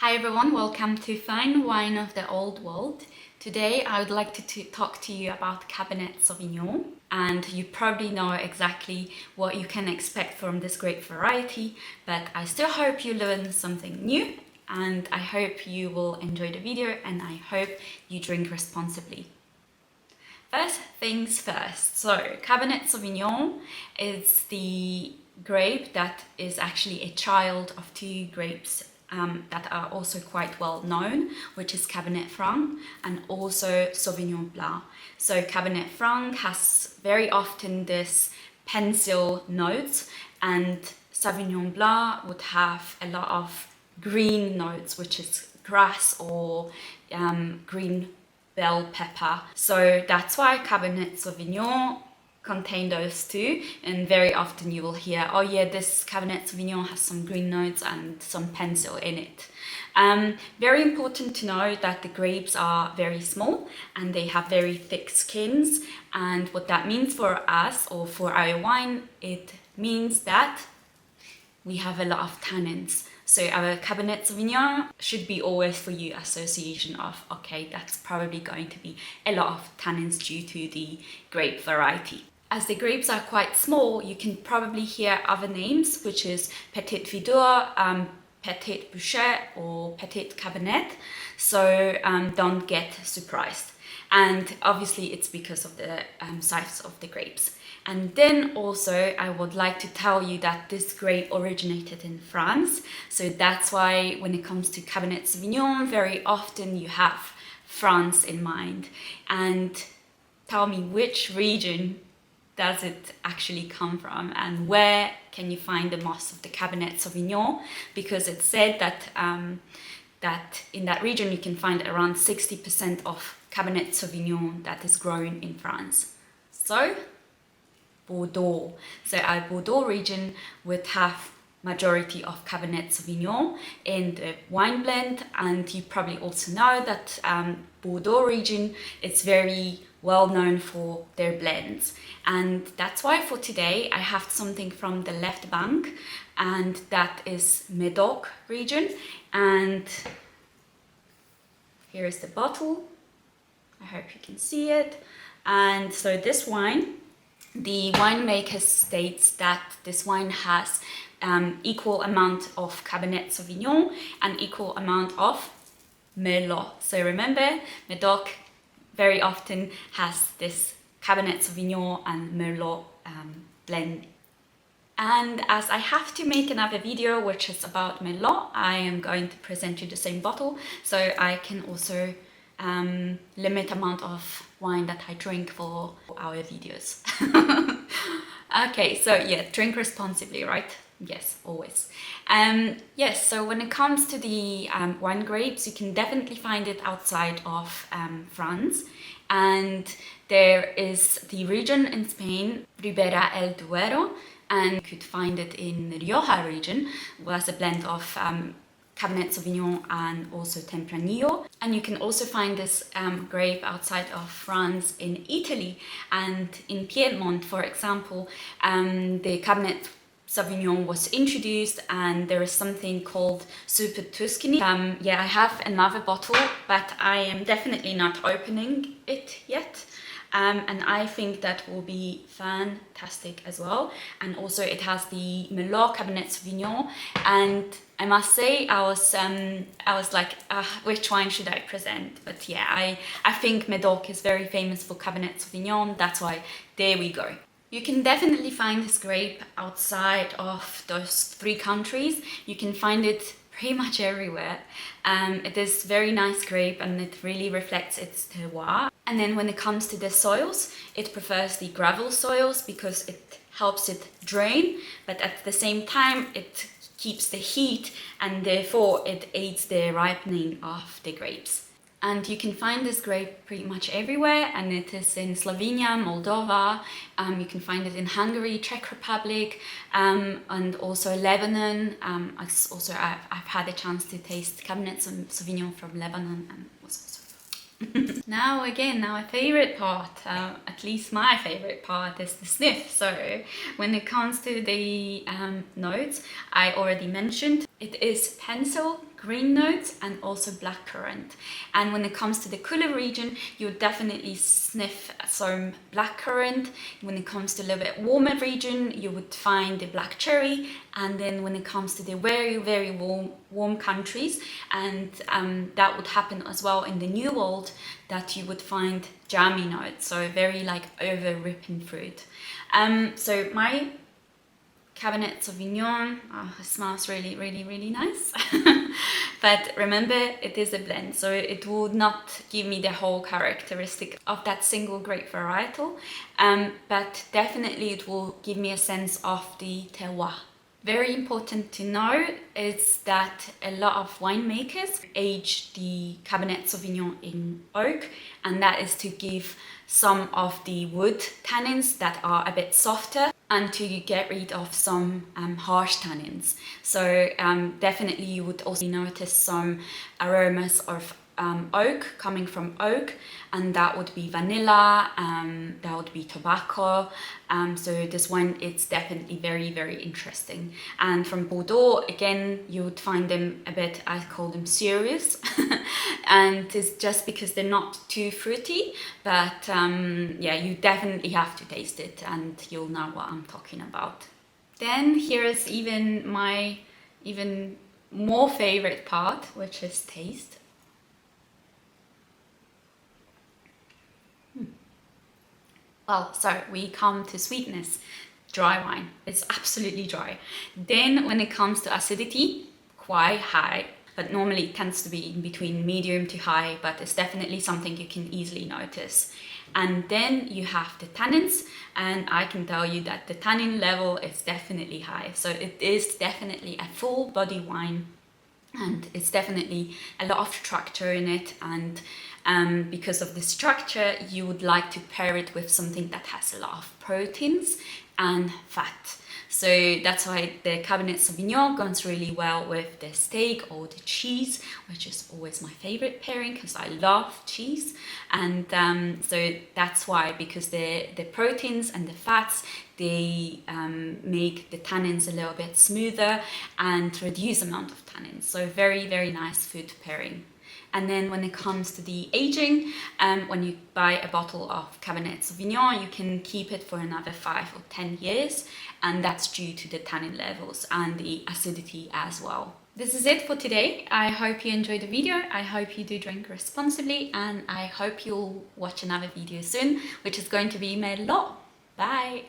Hi everyone, welcome to Fine Wine of the Old World. Today I would like to talk to you about Cabernet Sauvignon, and you probably know exactly what you can expect from this grape variety, but I still hope you learn something new, and I hope you will enjoy the video, and I hope you drink responsibly. First things first, so Cabernet Sauvignon is the grape that is actually a child of two grapes that are also quite well known, which is Cabernet Franc and also Sauvignon Blanc. So Cabernet Franc has very often this pencil notes, and Sauvignon Blanc would have a lot of green notes, which is grass or green bell pepper. So that's why Cabernet Sauvignon contain those two, and very often you will hear, oh yeah, this Cabernet Sauvignon has some green notes and some pencil in it. Very important to know that the grapes are very small and they have very thick skins, and what that means for us or for our wine, it means that we have a lot of tannins. So our Cabernet Sauvignon should be always for you association of, okay, that's probably going to be a lot of tannins due to the grape variety. As the grapes are quite small, you can probably hear other names, which is Petit Vidor, Petit Bouschet or Petit Cabernet. So don't get surprised. And obviously it's because of the size of the grapes. And then also I would like to tell you that this grape originated in France. So that's why when it comes to Cabernet Sauvignon, very often you have France in mind. And tell me, which region does it actually come from, and where can you find the most of the Cabernet Sauvignon? Because it's said that that in that region you can find around 60% of Cabernet Sauvignon that is grown in France. So Bordeaux. So our Bordeaux region would have majority of Cabernet Sauvignon in the wine blend, and you probably also know that Bordeaux region is very well known for their blends, and that's why for today I have something from the left bank, and that is Medoc region. And here is the bottle. I hope you can see it. And so this wine, the winemaker states that this wine has equal amount of Cabernet Sauvignon and equal amount of Merlot. So remember, Medoc very often has this Cabernet Sauvignon and Merlot blend. And as I have to make another video which is about Merlot, I am going to present you the same bottle, so I can also limit amount of wine that I drink for our videos. Okay, so yeah, drink responsibly, right? Yes, always. Yes, so when it comes to the wine grapes, you can definitely find it outside of France. And there is the region in Spain, Ribera el Duero, and you could find it in the Rioja region, was a blend of Cabernet Sauvignon and also Tempranillo. And you can also find this grape outside of France in Italy, and in Piedmont, for example, the Cabernet Sauvignon was introduced, and there is something called Super Tuscany. Yeah, I have another bottle, but I am definitely not opening it yet. And I think that will be fantastic as well. And also it has the Merlot Cabernet Sauvignon, and I must say I was like, which wine should I present? But yeah, I think Medoc is very famous for Cabernet Sauvignon. That's why there we go. You can definitely find this grape outside of those three countries. You can find it pretty much everywhere. It is very nice grape, and it really reflects its terroir. And then when it comes to the soils, it prefers the gravel soils because it helps it drain, but at the same time it keeps the heat, and therefore it aids the ripening of the grapes. And you can find this grape pretty much everywhere, and it is in Slovenia, Moldova, you can find it in Hungary, Czech Republic, and also Lebanon. I've had a chance to taste Cabernet Sauvignon from Lebanon, and it was also Now our favorite part, at least my favorite part, is the sniff. So when it comes to the notes, I already mentioned it is pencil, green notes and also blackcurrant. And when it comes to the cooler region, you'll definitely sniff some blackcurrant. When it comes to a little bit warmer region, you would find the black cherry. And then when it comes to the very warm countries, and that would happen as well in the New World, that you would find jammy notes, so very like over ripened fruit. So my Cabernet Sauvignon, it smells really nice. But remember, it is a blend, so it will not give me the whole characteristic of that single grape varietal, but definitely it will give me a sense of the terroir. Very important to know is that a lot of winemakers age the Cabernet Sauvignon in oak, and that is to give some of the wood tannins that are a bit softer and to get rid of some harsh tannins. So definitely you would also notice some aromas of oak coming from oak, and that would be vanilla, that would be tobacco. So this wine, it's definitely very interesting. And from Bordeaux, again, you would find them a bit, I call them serious, and it's just because they're not too fruity, but yeah, you definitely have to taste it and you'll know what I'm talking about. Then here is my even more favorite part, which is taste. Well, so we come to sweetness, dry wine. It's absolutely dry. Then when it comes to acidity, quite high, but normally it tends to be in between medium to high, but it's definitely something you can easily notice. And then you have the tannins, and I can tell you that the tannin level is definitely high. So it is definitely a full body wine, and it's definitely a lot of structure in it, and because of the structure you would like to pair it with something that has a lot of proteins and fat. So that's why the Cabernet Sauvignon goes really well with the steak or the cheese, which is always my favorite pairing because I love cheese. And so that's why, because the proteins and the fats, they make the tannins a little bit smoother and reduce the amount of tannins. So very nice food pairing. And then when it comes to the aging, when you buy a bottle of Cabernet Sauvignon, you can keep it for another 5 or 10 years, and that's due to the tannin levels and the acidity as well. This is it for today. I hope you enjoyed the video. I hope you do drink responsibly, and I hope you'll watch another video soon, which is going to be Merlot. Bye!